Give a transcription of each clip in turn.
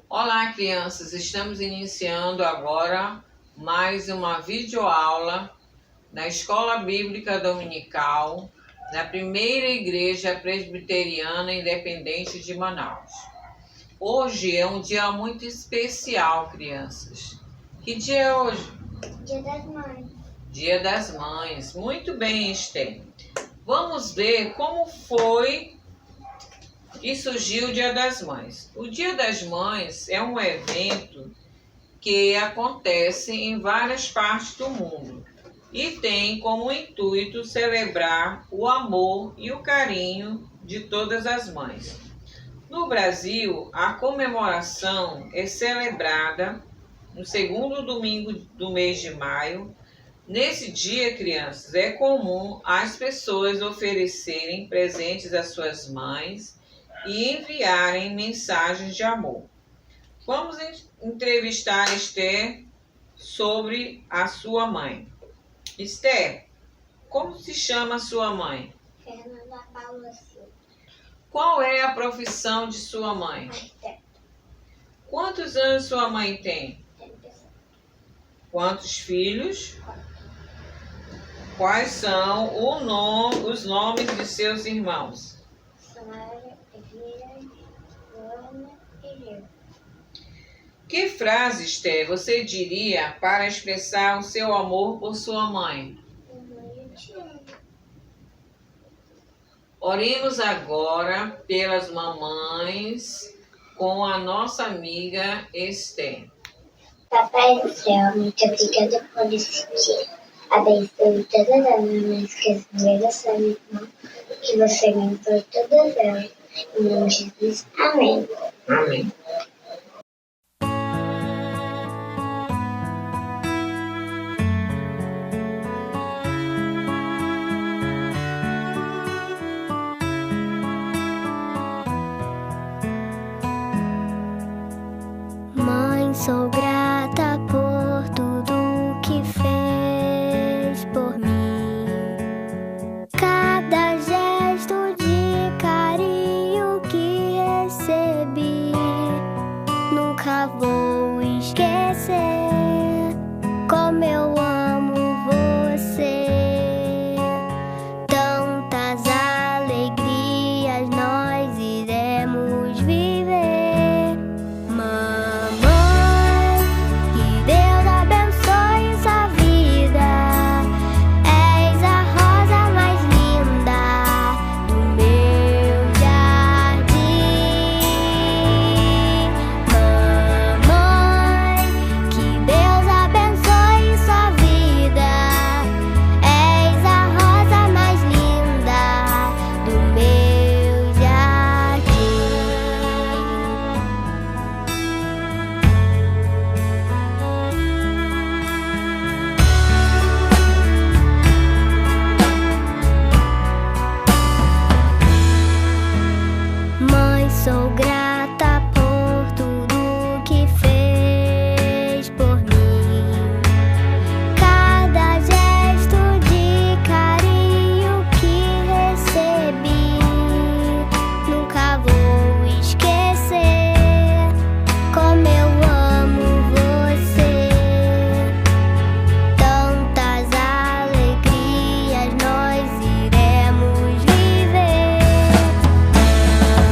Olá, crianças! Estamos iniciando agora mais uma videoaula na Escola Bíblica Dominical da Primeira Igreja Presbiteriana Independente de Manaus. Hoje é um dia muito especial, crianças. Que dia é hoje? Dia das Mães. Dia das Mães. Muito bem, Esther. Vamos ver como foi que surgiu o Dia das Mães. O Dia das Mães é um evento que acontece em várias partes do mundo e tem como intuito celebrar o amor e o carinho de todas as mães. No Brasil, a comemoração é celebrada no segundo domingo do mês de maio. Nesse dia, crianças, é comum as pessoas oferecerem presentes às suas mães e enviarem mensagens de amor. Vamos entrevistar Esther sobre a sua mãe. Esther, como se chama a sua mãe? Fernanda Paula Silva. Qual é a profissão de sua mãe? Arquiteta. Quantos anos sua mãe tem? 37. Quantos filhos? Quais são os nomes de seus irmãos? Samara, Evira, Joana e Gil. Que frase, Esther, você diria para expressar o seu amor por sua mãe? Mamãe, eu te amo. Oremos agora pelas mamães com a nossa amiga Esther. Papai do céu, muito obrigada por esse dia. Abençoe todas as mamães que receberam essa irmã, que você abençoe todas elas. Em nome de Jesus, amém. Amém. Mãe, sou grata por tudo que fez por mim. Cada gesto de carinho que recebi, nunca vou esquecer como eu amo você. Tantas alegrias nós iremos viver. Mamãe, que Deus abençoe sua vida. És a rosa mais linda do meu jardim. Mamãe, que Deus abençoe sua vida. És a rosa mais linda do meu jardim. Mãe, sou grata por tudo que fez por mim. Cada gesto de carinho que recebi, nunca vou esquecer como eu amo você. Tantas alegrias nós iremos viver.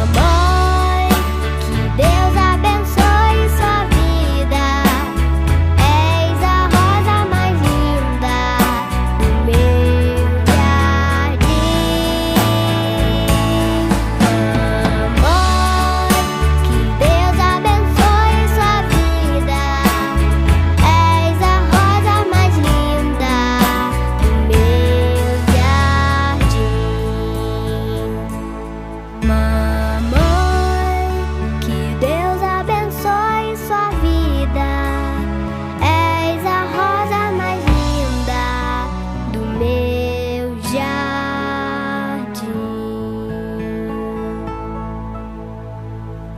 Mamãe, que Deus abençoe sua vida. És a rosa mais linda do meu jardim. Mamãe, que Deus abençoe sua vida. És a rosa mais linda do meu jardim. Mamãe, que Deus abençoe sua vida. És a rosa mais linda do meu jardim.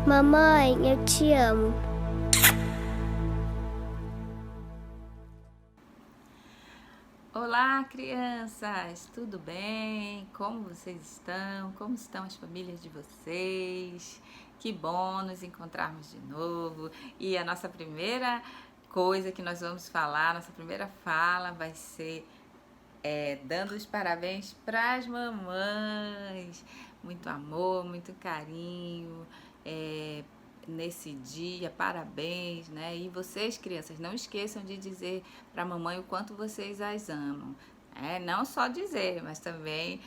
Mamãe, eu te amo. Olá, crianças! Tudo bem? Como vocês estão? Como estão as famílias de vocês? Que bom nos encontrarmos de novo. E a nossa primeira coisa que nós vamos falar, nossa primeira fala vai ser dando os parabéns para as mamães. Muito amor, muito carinho nesse dia, parabéns, né? E vocês, crianças, não esqueçam de dizer para a mamãe o quanto vocês as amam. Não só dizer, mas também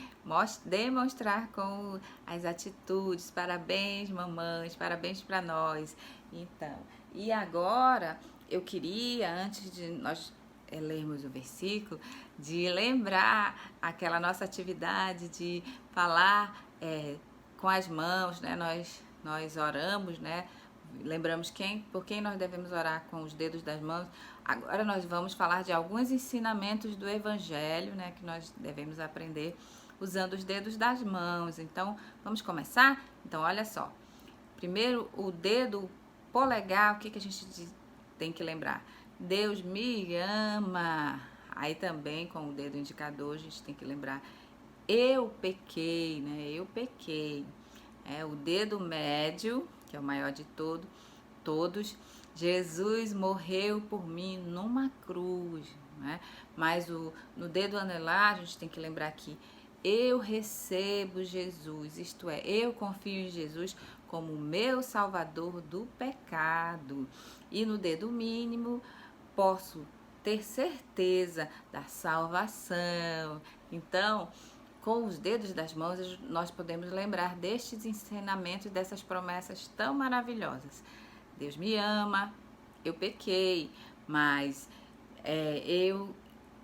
demonstrar com as atitudes. Parabéns, mamães, parabéns para nós. Então, e agora eu queria, antes de nós lermos o versículo, de lembrar aquela nossa atividade de falar com as mãos, né? Nós oramos, né? Lembramos por quem nós devemos orar com os dedos das mãos. Agora nós vamos falar de alguns ensinamentos do Evangelho, né? Que nós devemos aprender usando os dedos das mãos. Então, vamos começar? Então, olha só. Primeiro, o dedo polegar, o que a gente tem que lembrar? Deus me ama. Aí também, com o dedo indicador, a gente tem que lembrar eu pequei, né? Eu pequei. O dedo médio, que é o maior de todos, Jesus morreu por mim numa cruz, né? Mas no dedo anelar, a gente tem que lembrar que eu recebo Jesus, isto é, eu confio em Jesus como meu salvador do pecado. E no dedo mínimo, posso ter certeza da salvação. Então, com os dedos das mãos, nós podemos lembrar destes ensinamentos, dessas promessas tão maravilhosas. Deus me ama, eu pequei, mas eu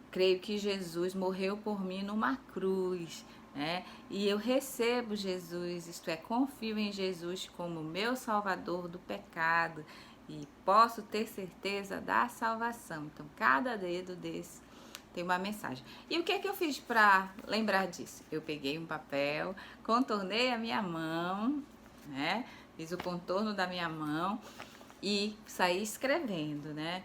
creio que Jesus morreu por mim numa cruz, né? E eu recebo Jesus, isto é, confio em Jesus como meu salvador do pecado e posso ter certeza da salvação. Então, cada dedo desse tem uma mensagem. E o que eu fiz para lembrar disso? Eu peguei um papel, contornei a minha mão, né? Fiz o contorno da minha mão e saí escrevendo, né?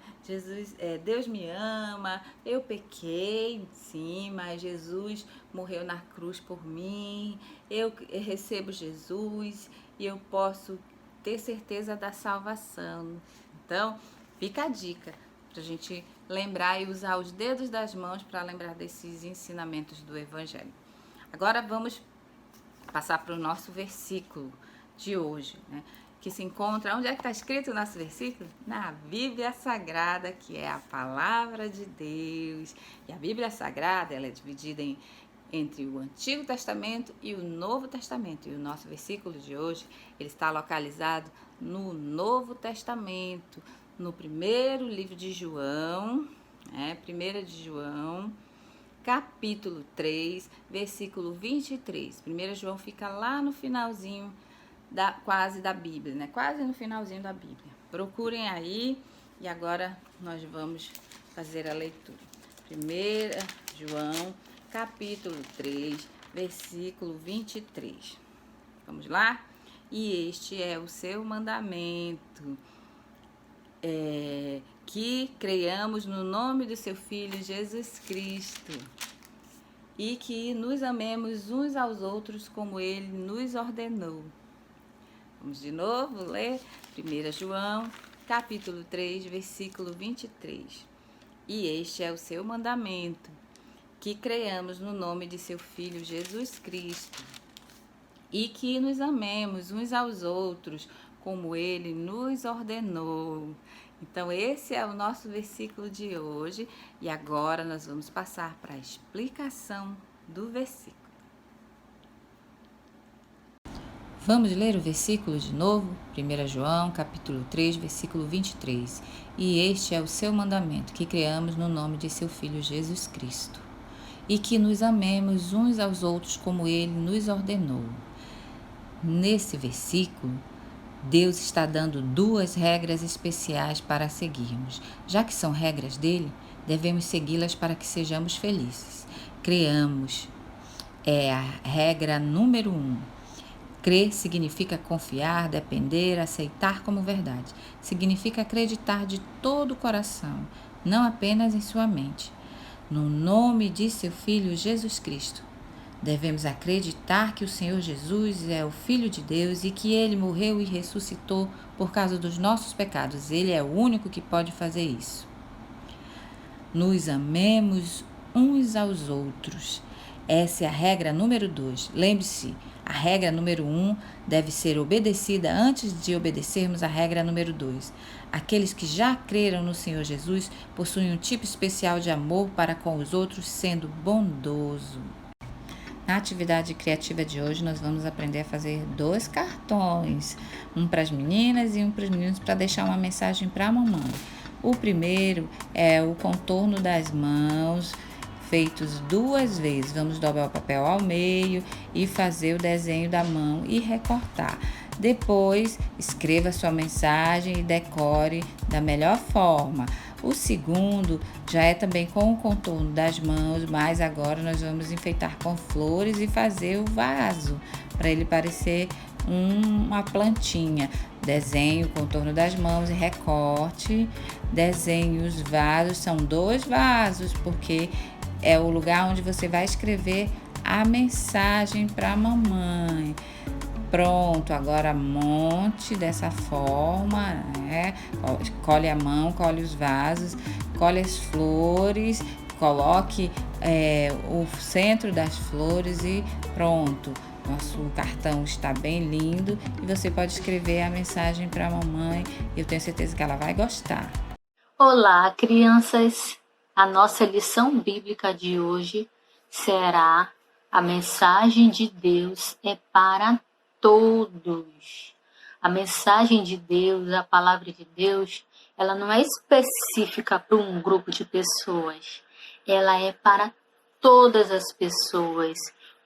Deus me ama, eu pequei, sim, mas Jesus morreu na cruz por mim, eu recebo Jesus e eu posso ter certeza da salvação. Então, fica a dica pra gente lembrar e usar os dedos das mãos para lembrar desses ensinamentos do Evangelho. Agora vamos passar para o nosso versículo de hoje, né? Que se encontra, onde é que está escrito o nosso versículo? Na Bíblia Sagrada, que é a Palavra de Deus. E a Bíblia Sagrada, ela é dividida entre o Antigo Testamento e o Novo Testamento. E o nosso versículo de hoje, ele está localizado no Novo Testamento, no primeiro livro de João, 1 de João, capítulo 3, versículo 23. 1 João fica lá no finalzinho quase da Bíblia, né? Quase no finalzinho da Bíblia. Procurem aí e agora nós vamos fazer a leitura. 1 João, capítulo 3, versículo 23. Vamos lá? E este é o seu mandamento, que creiamos no nome do seu Filho Jesus Cristo e que nos amemos uns aos outros como Ele nos ordenou. Vamos de novo ler 1 João, capítulo 3, versículo 23. E este é o seu mandamento, que creiamos no nome de seu Filho Jesus Cristo e que nos amemos uns aos outros como Ele nos ordenou. Então, esse é o nosso versículo de hoje e agora nós vamos passar para a explicação do versículo. Vamos ler o versículo de novo? 1 João, capítulo 3, versículo 23. E este é o seu mandamento, que criamos no nome de seu Filho Jesus Cristo, e que nos amemos uns aos outros como Ele nos ordenou. Nesse versículo, Deus está dando 2 regras especiais para seguirmos. Já que são regras dele, devemos segui-las para que sejamos felizes. Creamos. É a regra número 1. Crer significa confiar, depender, aceitar como verdade. Significa acreditar de todo o coração, não apenas em sua mente. No nome de seu Filho Jesus Cristo. Devemos acreditar que o Senhor Jesus é o Filho de Deus e que Ele morreu e ressuscitou por causa dos nossos pecados. Ele é o único que pode fazer isso. Nos amemos uns aos outros. Essa é a regra número 2. Lembre-se, a regra número 1 deve ser obedecida antes de obedecermos a regra número 2. Aqueles que já creram no Senhor Jesus possuem um tipo especial de amor para com os outros, sendo bondoso. Na atividade criativa de hoje, nós vamos aprender a fazer 2 cartões, um para as meninas e um para os meninos, para deixar uma mensagem para a mamãe. O primeiro é o contorno das mãos, feitos 2 vezes. Vamos dobrar o papel ao meio e fazer o desenho da mão e recortar. Depois, escreva sua mensagem e decore da melhor forma. O segundo já é também com o contorno das mãos, mas agora nós vamos enfeitar com flores e fazer o vaso, para ele parecer uma plantinha. Desenhe o contorno das mãos e recorte. Desenhe os vasos, são 2 vasos, porque é o lugar onde você vai escrever a mensagem para a mamãe. Pronto, agora monte dessa forma, né? Colhe a mão, colhe os vasos, colhe as flores, coloque o centro das flores e pronto. Nosso cartão está bem lindo e você pode escrever a mensagem para a mamãe. Eu tenho certeza que ela vai gostar. Olá, crianças! A nossa lição bíblica de hoje será: a mensagem de Deus é para todos. A mensagem de Deus, a palavra de Deus, ela não é específica para um grupo de pessoas. Ela é para todas as pessoas.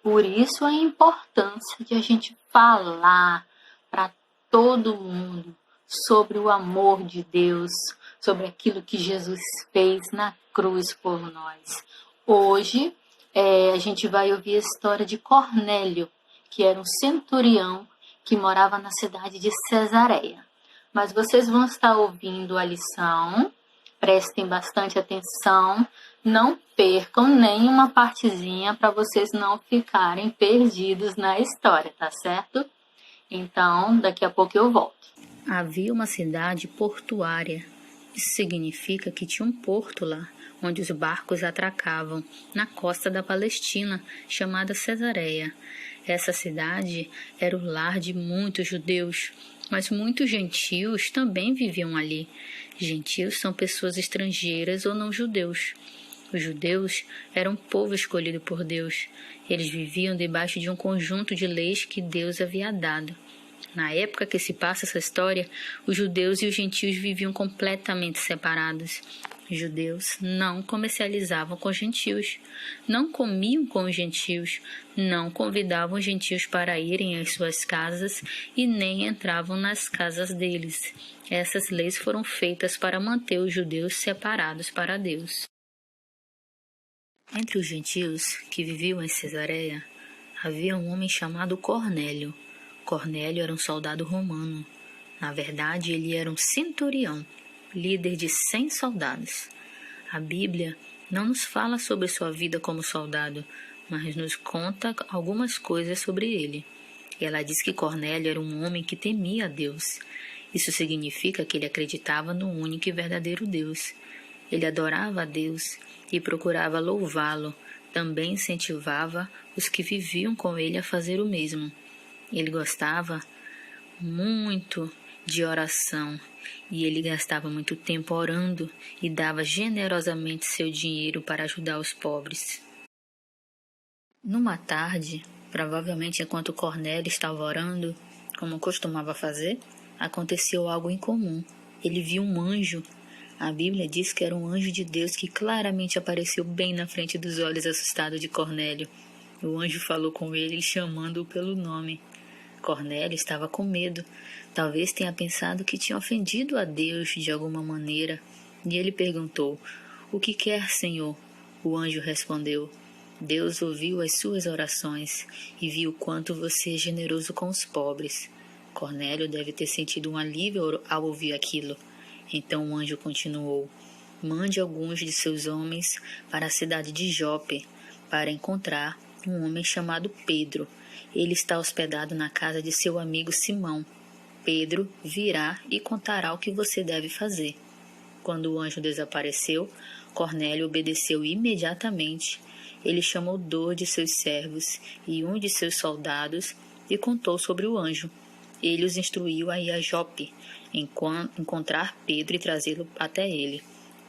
Por isso a importância de a gente falar para todo mundo sobre o amor de Deus, sobre aquilo que Jesus fez na cruz por nós. Hoje a gente vai ouvir a história de Cornélio, que era um centurião que morava na cidade de Cesareia. Mas vocês vão estar ouvindo a lição, prestem bastante atenção, não percam nenhuma partezinha para vocês não ficarem perdidos na história, tá certo? Então, daqui a pouco eu volto. Havia uma cidade portuária. Isso significa que tinha um porto lá, onde os barcos atracavam, na costa da Palestina, chamada Cesareia. Essa cidade era o lar de muitos judeus, mas muitos gentios também viviam ali. Gentios são pessoas estrangeiras ou não judeus. Os judeus eram um povo escolhido por Deus. Eles viviam debaixo de um conjunto de leis que Deus havia dado. Na época que se passa essa história, os judeus e os gentios viviam completamente separados. Os judeus não comercializavam com os gentios, não comiam com os gentios, não convidavam os gentios para irem às suas casas e nem entravam nas casas deles. Essas leis foram feitas para manter os judeus separados para Deus. Entre os gentios que viviam em Cesareia, havia um homem chamado Cornélio. Cornélio era um soldado romano. Na verdade, ele era um centurião, líder de 100 soldados. A Bíblia não nos fala sobre sua vida como soldado, mas nos conta algumas coisas sobre ele. Ela diz que Cornélio era um homem que temia a Deus. Isso significa que ele acreditava no único e verdadeiro Deus. Ele adorava a Deus e procurava louvá-lo. Também incentivava os que viviam com ele a fazer o mesmo. Ele gostava muito de oração e ele gastava muito tempo orando e dava generosamente seu dinheiro para ajudar os pobres. Numa tarde, provavelmente enquanto Cornélio estava orando, como costumava fazer, aconteceu algo incomum. Ele viu um anjo. A Bíblia diz que era um anjo de Deus que claramente apareceu bem na frente dos olhos assustados de Cornélio. O anjo falou com ele, chamando-o pelo nome. Cornélio estava com medo. Talvez tenha pensado que tinha ofendido a Deus de alguma maneira. E ele perguntou: "O que quer, Senhor?" O anjo respondeu: "Deus ouviu as suas orações e viu quanto você é generoso com os pobres." Cornélio deve ter sentido um alívio ao ouvir aquilo. Então o anjo continuou: "Mande alguns de seus homens para a cidade de Jope, para encontrar um homem chamado Pedro. Ele está hospedado na casa de seu amigo Simão. Pedro virá e contará o que você deve fazer. Quando o anjo desapareceu, Cornélio obedeceu imediatamente. Ele chamou 2 de seus servos e um de seus soldados e contou sobre o anjo. Ele os instruiu a ir a Jope, encontrar Pedro e trazê-lo até ele.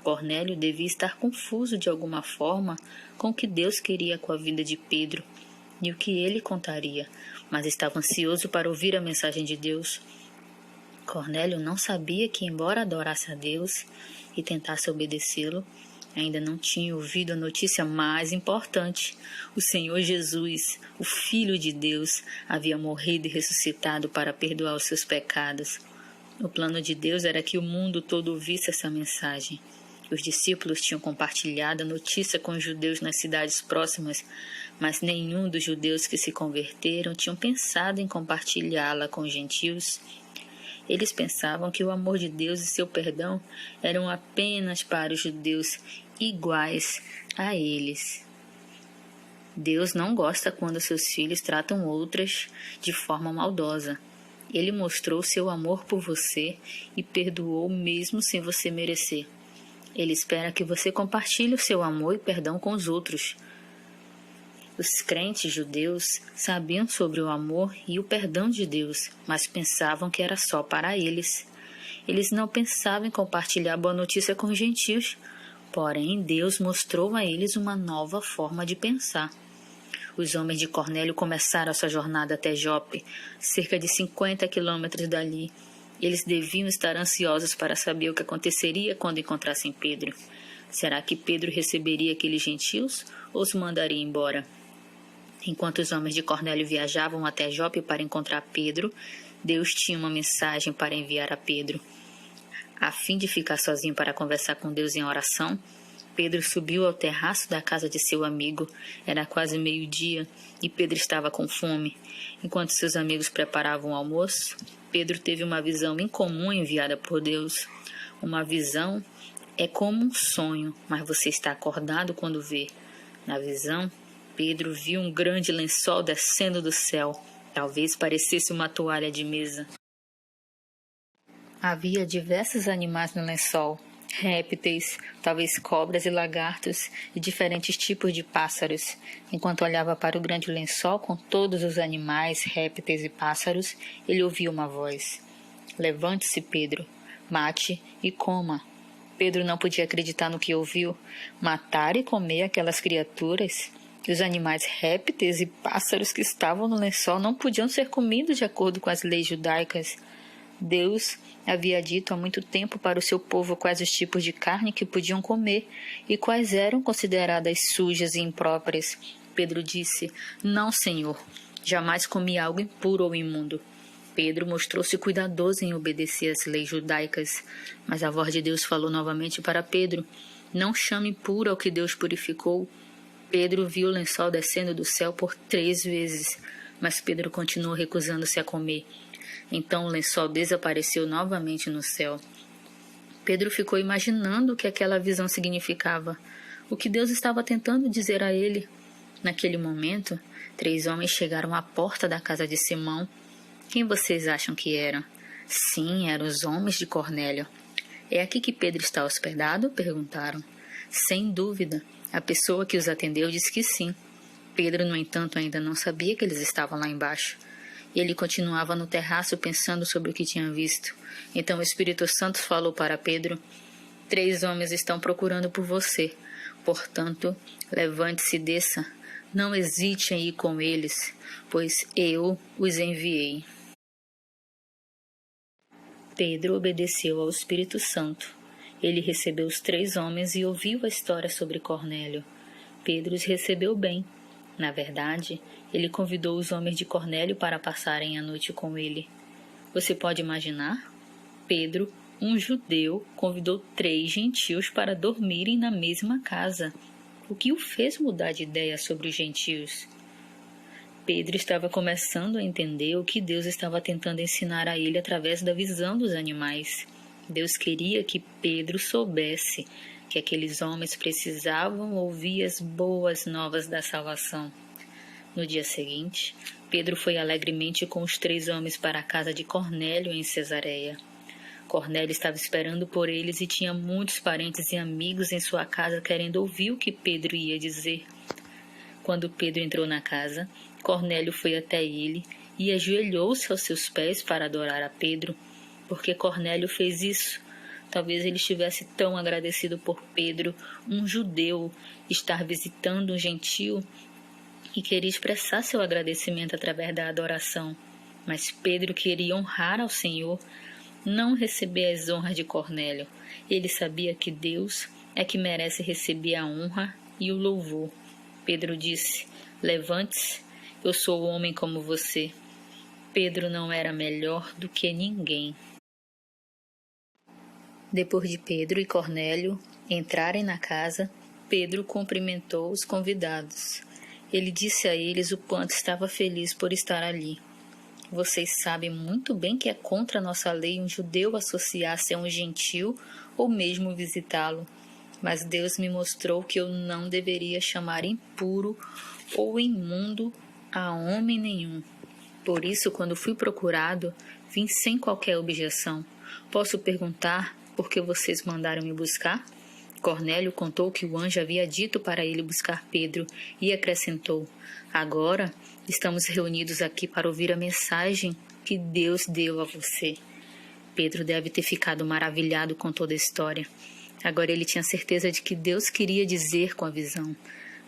Cornélio devia estar confuso de alguma forma com o que Deus queria com a vida de Pedro e o que ele contaria, mas estava ansioso para ouvir a mensagem de Deus. Cornélio não sabia que, embora adorasse a Deus e tentasse obedecê-lo, ainda não tinha ouvido a notícia mais importante. O Senhor Jesus, o Filho de Deus, havia morrido e ressuscitado para perdoar os seus pecados. O plano de Deus era que o mundo todo ouvisse essa mensagem. Os discípulos tinham compartilhado a notícia com os judeus nas cidades próximas, mas nenhum dos judeus que se converteram tinham pensado em compartilhá-la com os gentios. Eles pensavam que o amor de Deus e seu perdão eram apenas para os judeus iguais a eles. Deus não gosta quando seus filhos tratam outras de forma maldosa. Ele mostrou seu amor por você e perdoou mesmo sem você merecer. Ele espera que você compartilhe o seu amor e perdão com os outros. Os crentes judeus sabiam sobre o amor e o perdão de Deus, mas pensavam que era só para eles. Eles não pensavam em compartilhar a boa notícia com os gentios, porém Deus mostrou a eles uma nova forma de pensar. Os homens de Cornélio começaram a sua jornada até Jope, cerca de 50 quilômetros dali. Eles deviam estar ansiosos para saber o que aconteceria quando encontrassem Pedro. Será que Pedro receberia aqueles gentios ou os mandaria embora? Enquanto os homens de Cornélio viajavam até Jope para encontrar Pedro, Deus tinha uma mensagem para enviar a Pedro. A fim de ficar sozinho para conversar com Deus em oração, Pedro subiu ao terraço da casa de seu amigo. Era quase meio-dia e Pedro estava com fome. Enquanto seus amigos preparavam o almoço, Pedro teve uma visão incomum enviada por Deus. Uma visão é como um sonho, mas você está acordado quando vê. Na visão, Pedro viu um grande lençol descendo do céu. Talvez parecesse uma toalha de mesa. Havia diversos animais no lençol. Répteis, talvez cobras e lagartos, e diferentes tipos de pássaros. Enquanto olhava para o grande lençol com todos os animais, répteis e pássaros, ele ouvia uma voz. Levante-se, Pedro, mate e coma. Pedro não podia acreditar no que ouviu. Matar e comer aquelas criaturas? Os animais répteis e pássaros que estavam no lençol não podiam ser comidos de acordo com as leis judaicas. Deus havia dito há muito tempo para o seu povo quais os tipos de carne que podiam comer e quais eram consideradas sujas e impróprias. Pedro disse: Não, Senhor, jamais comi algo impuro ou imundo. Pedro mostrou-se cuidadoso em obedecer às leis judaicas, mas a voz de Deus falou novamente para Pedro: Não chame impuro ao que Deus purificou. Pedro viu o lençol descendo do céu por 3 vezes, mas Pedro continuou recusando-se a comer. Então o lençol desapareceu novamente no céu. Pedro ficou imaginando o que aquela visão significava, o que Deus estava tentando dizer a ele. Naquele momento, 3 homens chegaram à porta da casa de Simão. Quem vocês acham que eram? Sim, eram os homens de Cornélio. É aqui que Pedro está hospedado? Perguntaram. Sem dúvida. A pessoa que os atendeu disse que sim. Pedro, no entanto, ainda não sabia que eles estavam lá embaixo. Ele continuava no terraço pensando sobre o que tinha visto. Então o Espírito Santo falou para Pedro: 3 homens estão procurando por você. Portanto, levante-se e desça. Não hesite em ir com eles, pois eu os enviei. Pedro obedeceu ao Espírito Santo. Ele recebeu os 3 homens e ouviu a história sobre Cornélio. Pedro os recebeu bem. Na verdade, ele convidou os homens de Cornélio para passarem a noite com ele. Você pode imaginar? Pedro, um judeu, convidou 3 gentios para dormirem na mesma casa. O que o fez mudar de ideia sobre os gentios? Pedro estava começando a entender o que Deus estava tentando ensinar a ele através da visão dos animais. Deus queria que Pedro soubesse que aqueles homens precisavam ouvir as boas novas da salvação. No dia seguinte, Pedro foi alegremente com os 3 homens para a casa de Cornélio em Cesareia. Cornélio estava esperando por eles e tinha muitos parentes e amigos em sua casa querendo ouvir o que Pedro ia dizer. Quando Pedro entrou na casa, Cornélio foi até ele e ajoelhou-se aos seus pés para adorar a Pedro. Porque Cornélio fez isso? Talvez ele estivesse tão agradecido por Pedro, um judeu, estar visitando um gentio, e queria expressar seu agradecimento através da adoração. Mas Pedro queria honrar ao Senhor, não receber as honras de Cornélio. Ele sabia que Deus é que merece receber a honra e o louvor. Pedro disse: levante-se, eu sou homem como você. Pedro não era melhor do que ninguém. Depois de Pedro e Cornélio entrarem na casa, Pedro cumprimentou os convidados. Ele disse a eles o quanto estava feliz por estar ali. Vocês sabem muito bem que é contra a nossa lei um judeu associar-se a um gentil ou mesmo visitá-lo. Mas Deus me mostrou que eu não deveria chamar impuro ou imundo a homem nenhum. Por isso, quando fui procurado, vim sem qualquer objeção. Posso perguntar por que vocês mandaram me buscar? Cornélio contou que o anjo havia dito para ele buscar Pedro e acrescentou: agora estamos reunidos aqui para ouvir a mensagem que Deus deu a você. Pedro deve ter ficado maravilhado com toda a história. Agora ele tinha certeza de que Deus queria dizer com a visão.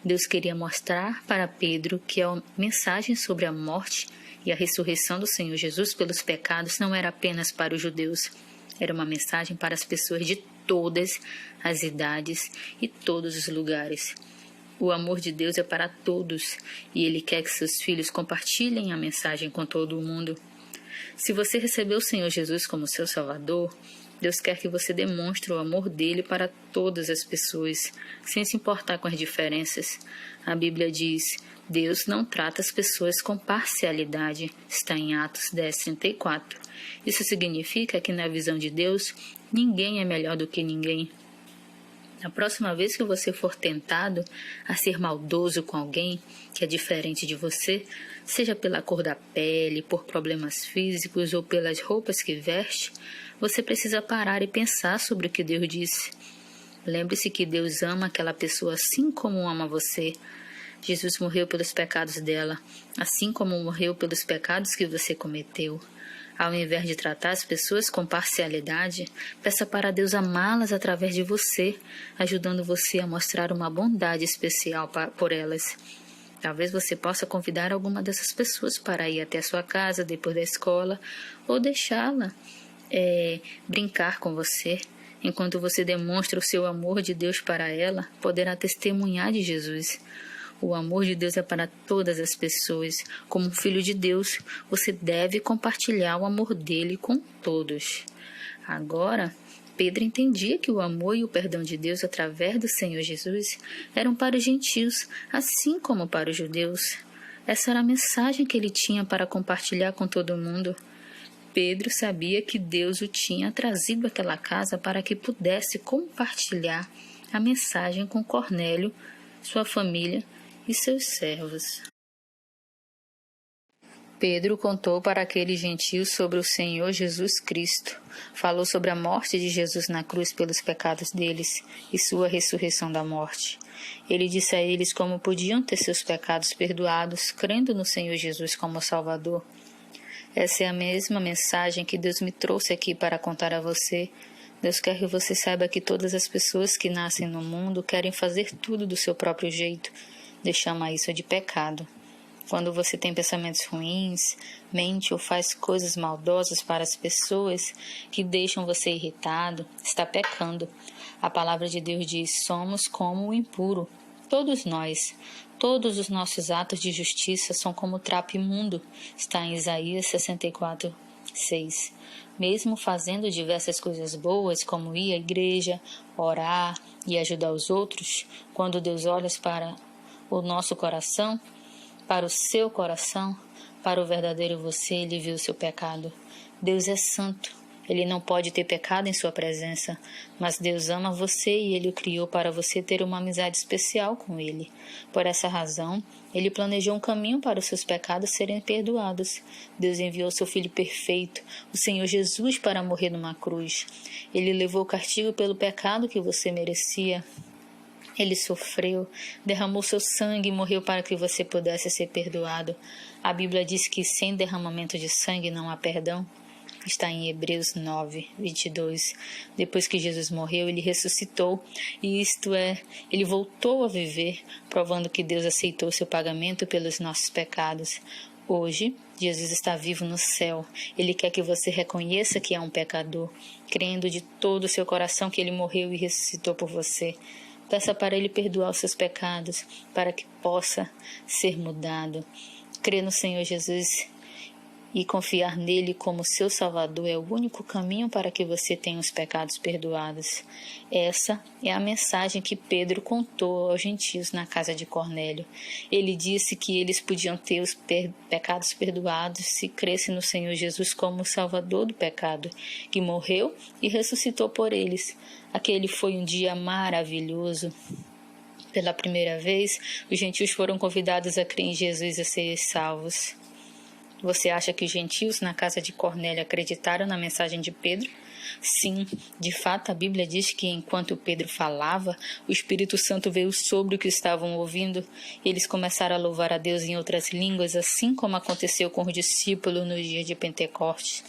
Deus queria mostrar para Pedro que a mensagem sobre a morte e a ressurreição do Senhor Jesus pelos pecados não era apenas para os judeus. Era uma mensagem para as pessoas de todas as idades e todos os lugares. O amor de Deus é para todos e Ele quer que seus filhos compartilhem a mensagem com todo o mundo. Se você recebeu o Senhor Jesus como seu Salvador, Deus quer que você demonstre o amor dele para todas as pessoas, sem se importar com as diferenças. A Bíblia diz: Deus não trata as pessoas com parcialidade. Está em Atos 10:34. Isso significa que, na visão de Deus, ninguém é melhor do que ninguém. Na próxima vez que você for tentado a ser maldoso com alguém que é diferente de você, seja pela cor da pele, por problemas físicos ou pelas roupas que veste, você precisa parar e pensar sobre o que Deus disse. Lembre-se que Deus ama aquela pessoa assim como ama você. Jesus morreu pelos pecados dela, assim como morreu pelos pecados que você cometeu. Ao invés de tratar as pessoas com parcialidade, peça para Deus amá-las através de você, ajudando você a mostrar uma bondade especial por elas. Talvez você possa convidar alguma dessas pessoas para ir até a sua casa depois da escola ou deixá-la brincar com você. Enquanto você demonstra o seu amor de Deus para ela, poderá testemunhar de Jesus. O amor de Deus é para todas as pessoas. Como um filho de Deus, você deve compartilhar o amor dele com todos. Agora, Pedro entendia que o amor e o perdão de Deus através do Senhor Jesus eram para os gentios, assim como para os judeus. Essa era a mensagem que ele tinha para compartilhar com todo mundo. Pedro sabia que Deus o tinha trazido àquela casa para que pudesse compartilhar a mensagem com Cornélio, sua família e seus servos. Pedro contou para aqueles gentios sobre o Senhor Jesus Cristo. Falou sobre a morte de Jesus na cruz pelos pecados deles e sua ressurreição da morte. Ele disse a eles como podiam ter seus pecados perdoados, crendo no Senhor Jesus como Salvador. Essa é a mesma mensagem que Deus me trouxe aqui para contar a você. Deus quer que você saiba que todas as pessoas que nascem no mundo querem fazer tudo do seu próprio jeito. Deus chama isso de pecado. Quando você tem pensamentos ruins, mente ou faz coisas maldosas para as pessoas que deixam você irritado, está pecando. A palavra de Deus diz: somos como o impuro. Todos nós. Todos os nossos atos de justiça são como trapo imundo. Está em Isaías 64:6. Mesmo fazendo diversas coisas boas, como ir à igreja, orar e ajudar os outros, quando Deus olha para o nosso coração, para o seu coração, para o verdadeiro você, Ele viu o seu pecado. Deus é santo. Ele não pode ter pecado em sua presença, mas Deus ama você e Ele o criou para você ter uma amizade especial com Ele. Por essa razão, Ele planejou um caminho para os seus pecados serem perdoados. Deus enviou seu Filho perfeito, o Senhor Jesus, para morrer numa cruz. Ele levou o castigo pelo pecado que você merecia. Ele sofreu, derramou seu sangue e morreu para que você pudesse ser perdoado. A Bíblia diz que sem derramamento de sangue não há perdão. Está em Hebreus 9, 22. Depois que Jesus morreu, ele ressuscitou, e isto é, ele voltou a viver, provando que Deus aceitou seu pagamento pelos nossos pecados. Hoje, Jesus está vivo no céu. Ele quer que você reconheça que é um pecador, crendo de todo o seu coração que ele morreu e ressuscitou por você. Peça para ele perdoar os seus pecados, para que possa ser mudado. Crer no Senhor Jesus e confiar nele como seu Salvador é o único caminho para que você tenha os pecados perdoados. Essa é a mensagem que Pedro contou aos gentios na casa de Cornélio. Ele disse que eles podiam ter os pecados perdoados se crescem no Senhor Jesus como o Salvador do pecado, que morreu e ressuscitou por eles. Aquele foi um dia maravilhoso. Pela primeira vez, os gentios foram convidados a crer em Jesus e a serem salvos. Você acha que os gentios na casa de Cornélio acreditaram na mensagem de Pedro? Sim, de fato a Bíblia diz que enquanto Pedro falava, o Espírito Santo veio sobre o que estavam ouvindo. Eles começaram a louvar a Deus em outras línguas, assim como aconteceu com os discípulos no dia de Pentecostes.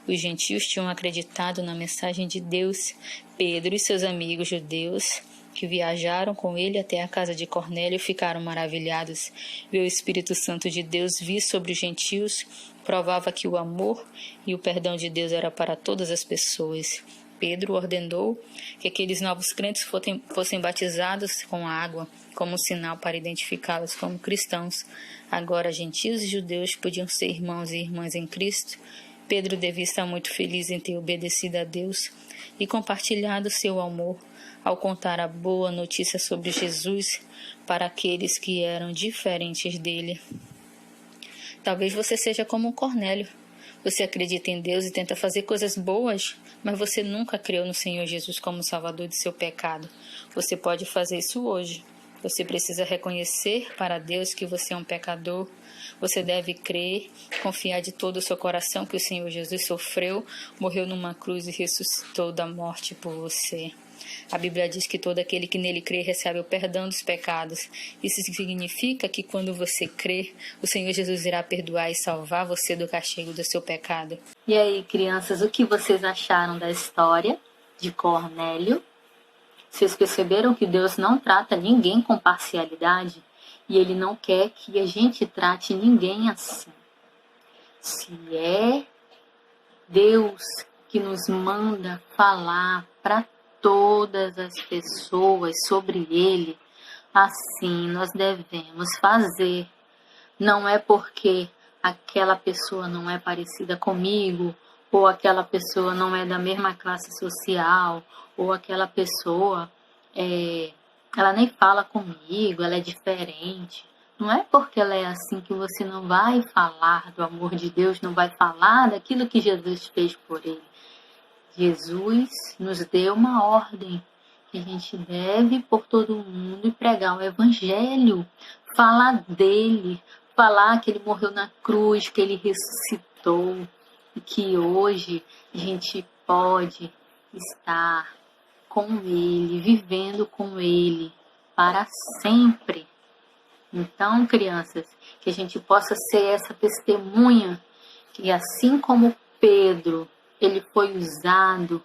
Os gentios tinham acreditado na mensagem de Deus. Pedro e seus amigos judeus que viajaram com ele até a casa de Cornélio ficaram maravilhados. Ver o Espírito Santo de Deus vir sobre os gentios provava que o amor e o perdão de Deus era para todas as pessoas. Pedro ordenou que aqueles novos crentes fossem batizados com água, como um sinal para identificá-los como cristãos. Agora, gentios e judeus podiam ser irmãos e irmãs em Cristo. Pedro devia estar muito feliz em ter obedecido a Deus e compartilhado seu amor ao contar a boa notícia sobre Jesus para aqueles que eram diferentes dele. Talvez você seja como Cornélio. Você acredita em Deus e tenta fazer coisas boas, mas você nunca creu no Senhor Jesus como Salvador de seu pecado. Você pode fazer isso hoje. Você precisa reconhecer para Deus que você é um pecador. Você deve crer, confiar de todo o seu coração que o Senhor Jesus sofreu, morreu numa cruz e ressuscitou da morte por você. A Bíblia diz que todo aquele que nele crê recebe o perdão dos pecados. Isso significa que quando você crê, o Senhor Jesus irá perdoar e salvar você do castigo do seu pecado. E aí, crianças, o que vocês acharam da história de Cornélio? Vocês perceberam que Deus não trata ninguém com parcialidade e Ele não quer que a gente trate ninguém assim. Se é Deus que nos manda falar para todas as pessoas sobre Ele, assim nós devemos fazer. Não é porque aquela pessoa não é parecida comigo, ou aquela pessoa não é da mesma classe social, ou aquela pessoa, ela nem fala comigo, ela é diferente. Não é porque ela é assim que você não vai falar do amor de Deus, não vai falar daquilo que Jesus fez por ele. Jesus nos deu uma ordem que a gente deve ir por todo mundo e pregar o Evangelho, falar dele, falar que ele morreu na cruz, que ele ressuscitou e que hoje a gente pode estar com ele, vivendo com ele para sempre. Então, crianças, que a gente possa ser essa testemunha, que assim como Pedro, ele foi usado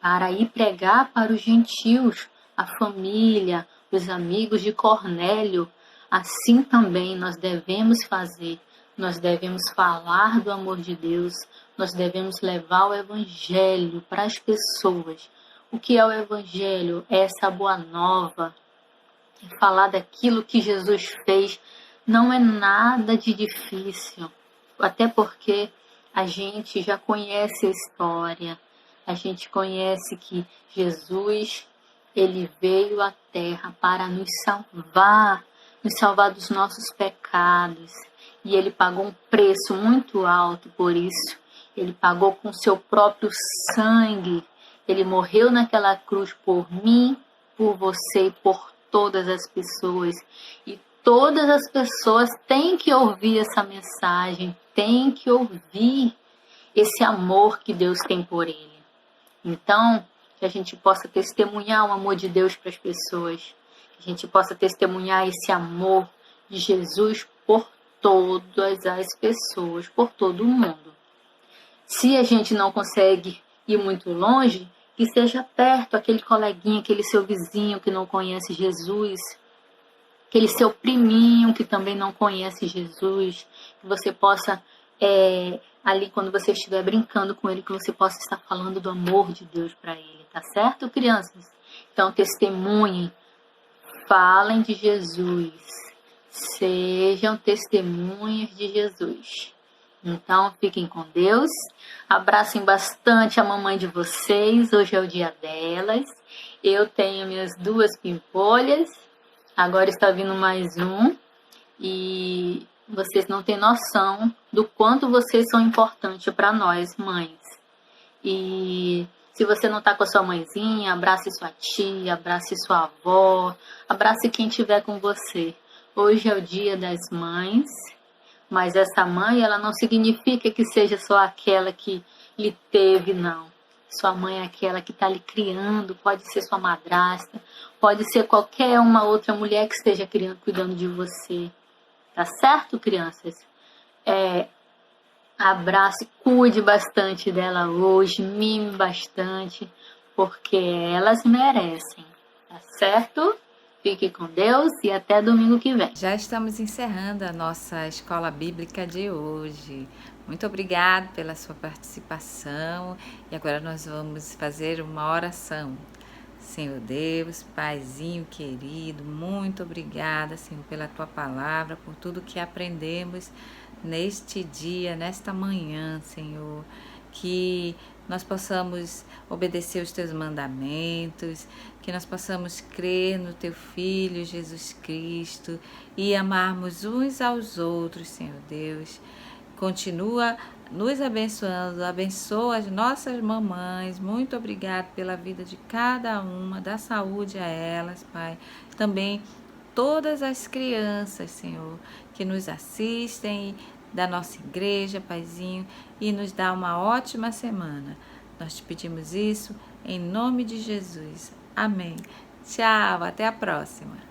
para ir pregar para os gentios, a família, os amigos de Cornélio, assim também nós devemos fazer. Nós devemos falar do amor de Deus, nós devemos levar o Evangelho para as pessoas. O que é o Evangelho? É essa boa nova, é falar daquilo que Jesus fez. Não é nada de difícil, até porque a gente já conhece a história, a gente conhece que Jesus, ele veio à terra para nos salvar dos nossos pecados, e ele pagou um preço muito alto por isso. Ele pagou com seu próprio sangue. Ele morreu naquela cruz por mim, por você e por todas as pessoas. E todas as pessoas têm que ouvir essa mensagem, têm que ouvir esse amor que Deus tem por ele. Então, que a gente possa testemunhar o amor de Deus para as pessoas, que a gente possa testemunhar esse amor de Jesus por todas as pessoas, por todo o mundo. Se a gente não consegue ir muito longe, que seja perto, aquele coleguinha, aquele seu vizinho que não conhece Jesus, aquele seu priminho que também não conhece Jesus, que você possa, ali quando você estiver brincando com ele, que você possa estar falando do amor de Deus para ele, tá certo, crianças? Então, testemunhem, falem de Jesus, sejam testemunhas de Jesus. Então, fiquem com Deus, abracem bastante a mamãe de vocês, hoje é o dia delas. Eu tenho minhas 2 pimpolhas, agora está vindo mais um, e vocês não têm noção do quanto vocês são importantes para nós, mães. E se você não está com a sua mãezinha, abrace sua tia, abrace sua avó, abrace quem estiver com você. Hoje é o dia das mães. Mas essa mãe, ela não significa que seja só aquela que lhe teve, não. Sua mãe é aquela que está lhe criando, pode ser sua madrasta, pode ser qualquer uma outra mulher que esteja criando, cuidando de você. Tá certo, crianças? Abrace, cuide bastante dela hoje, mime bastante, porque elas merecem. Tá certo? Fique com Deus e até domingo que vem. Já estamos encerrando a nossa escola bíblica de hoje. Muito obrigada pela sua participação e agora nós vamos fazer uma oração. Senhor Deus, Paizinho querido, muito obrigada, Senhor, pela Tua palavra, por tudo que aprendemos neste dia, nesta manhã, Senhor, que nós possamos obedecer os Teus mandamentos, que nós possamos crer no Teu Filho, Jesus Cristo, e amarmos uns aos outros, Senhor Deus. Continua nos abençoando, abençoa as nossas mamães. Muito obrigada pela vida de cada uma, dá saúde a elas, Pai. Também todas as crianças, Senhor, que nos assistem da nossa igreja, Paizinho, e nos dá uma ótima semana. Nós te pedimos isso em nome de Jesus. Amém. Tchau, até a próxima.